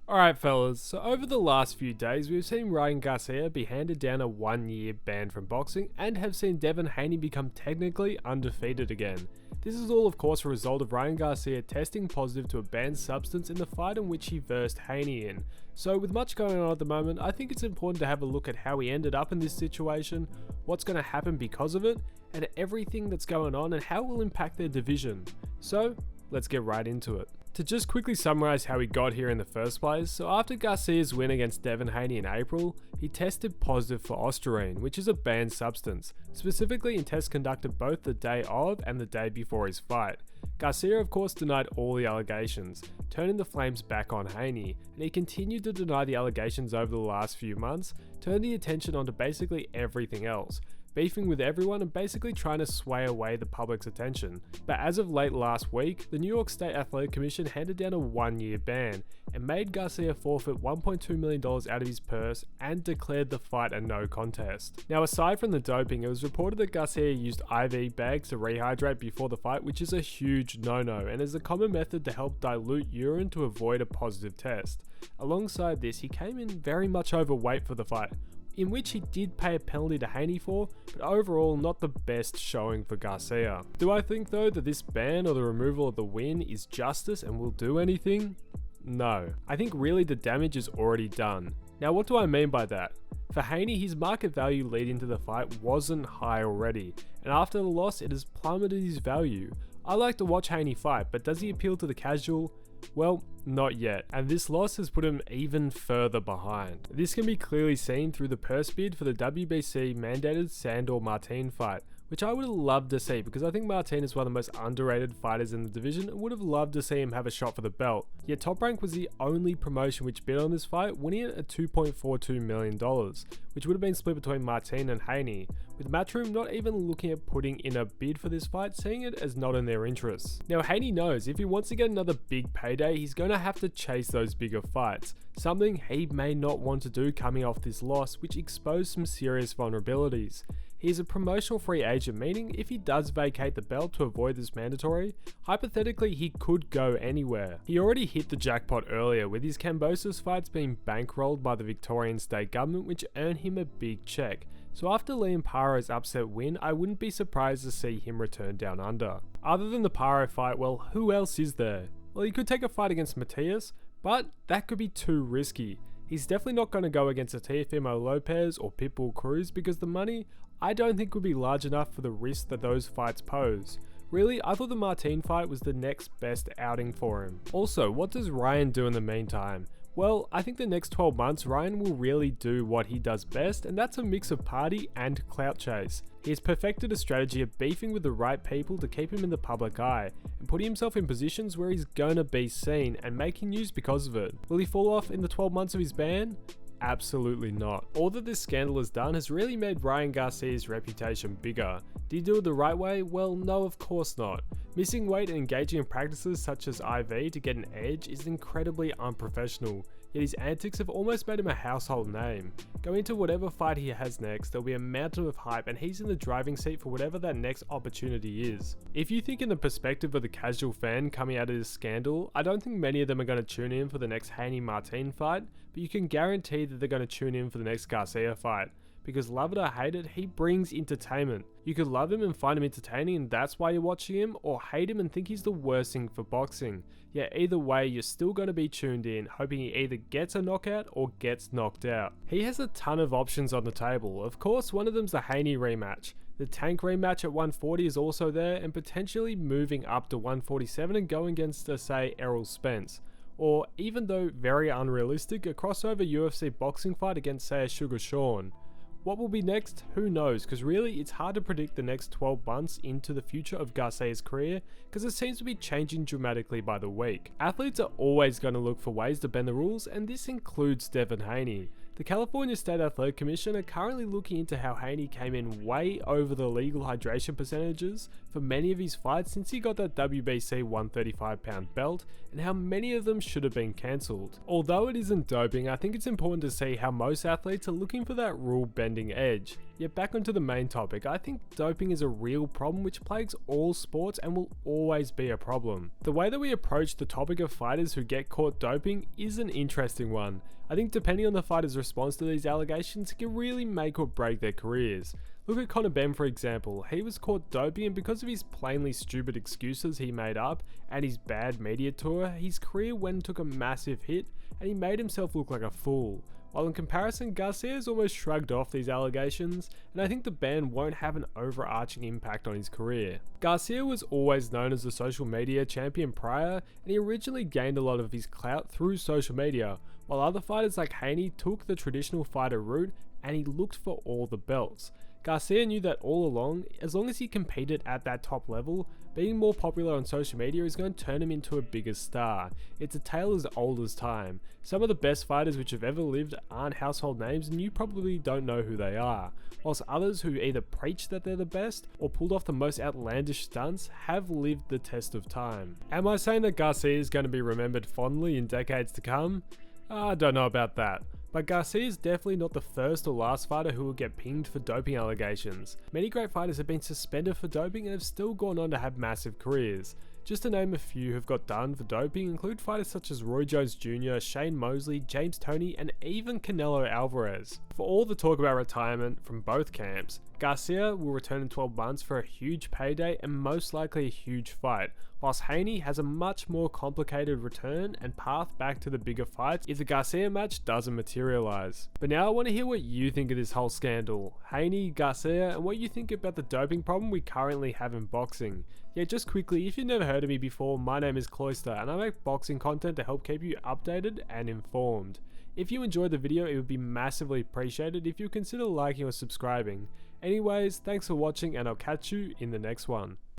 Alright fellas, so over the last few days we've seen Ryan Garcia be handed down a 1-year ban from boxing and have seen Devin Haney become technically undefeated again. This is all of course a result of Ryan Garcia testing positive to a banned substance in the fight in which he versed Haney in. So with much going on at the moment, I think it's important to have a look at how he ended up in this situation, what's going to happen because of it, and everything that's going on and how it will impact their division. So let's get right into it. To just quickly summarise how he got here in the first place, so after Garcia's win against Devin Haney in April, he tested positive for ostarine, which is a banned substance, specifically in tests conducted both the day of and the day before his fight. Garcia of course denied all the allegations, turning the flames back on Haney, and he continued to deny the allegations over the last few months, turning the attention onto basically everything else, beefing with everyone and basically trying to sway away the public's attention. But as of late last week, the New York State Athletic Commission handed down a 1-year ban and made Garcia forfeit $1.2 million out of his purse and declared the fight a no contest. Now aside from the doping, it was reported that Garcia used IV bags to rehydrate before the fight, which is a huge no-no and is a common method to help dilute urine to avoid a positive test. Alongside this, he came in very much overweight for the fight, in which he did pay a penalty to Haney for, but overall not the best showing for Garcia. Do I think though that this ban or the removal of the win is justice and will do anything? No. I think really the damage is already done. Now what do I mean by that? For Haney, his market value leading to the fight wasn't high already, and after the loss it has plummeted his value. I like to watch Haney fight, but does he appeal to the casual? Well, not yet, and this loss has put him even further behind. This can be clearly seen through the purse bid for the WBC mandated Sandor-Martin fight, which I would have loved to see because I think Martin is one of the most underrated fighters in the division and would have loved to see him have a shot for the belt. Yet Top Rank was the only promotion which bid on this fight, winning it at $2.42 million, which would have been split between Martin and Haney, with Matchroom not even looking at putting in a bid for this fight, seeing it as not in their interests. Now Haney knows if he wants to get another big payday, he's going to have to chase those bigger fights, something he may not want to do coming off this loss, which exposed some serious vulnerabilities. He is a promotional free agent, meaning if he does vacate the belt to avoid this mandatory, hypothetically he could go anywhere. He already hit the jackpot earlier with his Kambosos fights being bankrolled by the Victorian state government, which earned him a big check. So after Liam Paro's upset win, I wouldn't be surprised to see him return down under. Other than the Paro fight, well, who else is there? Well, he could take a fight against Matias, but that could be too risky. He's definitely not going to go against a Teofimo Lopez or Pitbull Cruz because the money I don't think would be large enough for the risk that those fights pose. Really, I thought the Martin fight was the next best outing for him. Also, what does Ryan do in the meantime? Well, I think the next 12 months Ryan will really do what he does best, and that's a mix of party and clout chase. He has perfected a strategy of beefing with the right people to keep him in the public eye, and putting himself in positions where he's gonna be seen and making news because of it. Will he fall off in the 12 months of his ban? Absolutely not. All that this scandal has done has really made Ryan Garcia's reputation bigger. Did he do it the right way? Well, no, of course not. Missing weight and engaging in practices such as IV to get an edge is incredibly unprofessional, yet his antics have almost made him a household name. Going into whatever fight he has next, there'll be a mountain of hype and he's in the driving seat for whatever that next opportunity is. If you think in the perspective of the casual fan coming out of this scandal, I don't think many of them are going to tune in for the next Haney-Martin fight, but you can guarantee that they're going to tune in for the next Garcia fight. Because love it or hate it, he brings entertainment. You could love him and find him entertaining and that's why you're watching him, or hate him and think he's the worst thing for boxing. Yet either way, you're still going to be tuned in, hoping he either gets a knockout or gets knocked out. He has a ton of options on the table. Of course, one of them's the Haney rematch. The Tank rematch at 140 is also there, and potentially moving up to 147 and going against, say, Errol Spence. Or, even though very unrealistic, a crossover UFC boxing fight against, say, a Sugar Sean. What will be next? Who knows, because really it's hard to predict the next 12 months into the future of Garcia's career because it seems to be changing dramatically by the week. Athletes are always going to look for ways to bend the rules, and this includes Devin Haney. The California State Athletic Commission are currently looking into how Haney came in way over the legal hydration percentages for many of his fights since he got that WBC 135-pound belt, and how many of them should have been cancelled. Although it isn't doping, I think it's important to see how most athletes are looking for that rule-bending edge. Yet back onto the main topic, I think doping is a real problem which plagues all sports and will always be a problem. The way that we approach the topic of fighters who get caught doping is an interesting one. I think depending on the fighter's response to these allegations, it can really make or break their careers. Look at Conor Benn for example. He was caught doping, and because of his plainly stupid excuses he made up and his bad media tour, his career went and took a massive hit and he made himself look like a fool. While in comparison, Garcia has almost shrugged off these allegations, and I think the ban won't have an overarching impact on his career. Garcia was always known as the social media champion prior, and he originally gained a lot of his clout through social media, while other fighters like Haney took the traditional fighter route and he looked for all the belts. Garcia knew that all along, as long as he competed at that top level, being more popular on social media is going to turn him into a bigger star. It's a tale as old as time. Some of the best fighters which have ever lived aren't household names and you probably don't know who they are, whilst others who either preach that they're the best or pulled off the most outlandish stunts have lived the test of time. Am I saying that Garcia is going to be remembered fondly in decades to come? I don't know about that. But Garcia is definitely not the first or last fighter who will get pinged for doping allegations. Many great fighters have been suspended for doping and have still gone on to have massive careers. Just to name a few who've got done for doping include fighters such as Roy Jones Jr., Shane Mosley, James Toney, and even Canelo Alvarez. For all the talk about retirement from both camps, Garcia will return in 12 months for a huge payday and most likely a huge fight, whilst Haney has a much more complicated return and path back to the bigger fights if the Garcia match doesn't materialise. But now I want to hear what you think of this whole scandal, Haney, Garcia, and what you think about the doping problem we currently have in boxing. Yeah, just quickly, if you've never heard of me before, my name is Cloister and I make boxing content to help keep you updated and informed. If you enjoyed the video, it would be massively appreciated if you consider liking or subscribing. Anyways, thanks for watching and I'll catch you in the next one.